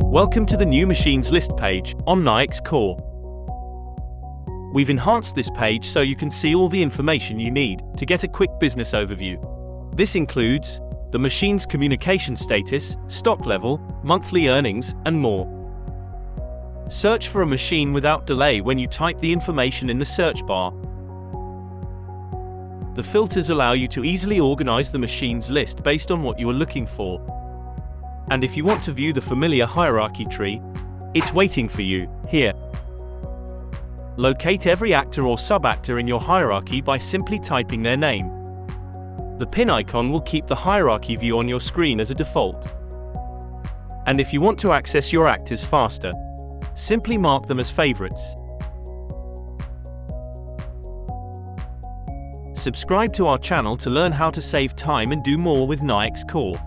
Welcome to the new machines list page on Nayax Core. We've enhanced this page so you can see all the information you need to get a quick business overview. This includes the machine's communication status, stock level, monthly earnings, and more. Search for a machine without delay when you type the information in the search bar. The filters allow you to easily organize the machine's list based on what you are looking for. And if you want to view the familiar hierarchy tree, it's waiting for you here. Locate every actor or sub-actor in your hierarchy by simply typing their name. The pin icon will keep the hierarchy view on your screen as a default. And if you want to access your actors faster, simply mark them as favorites. Subscribe to our channel to learn how to save time and do more with Nayax Core.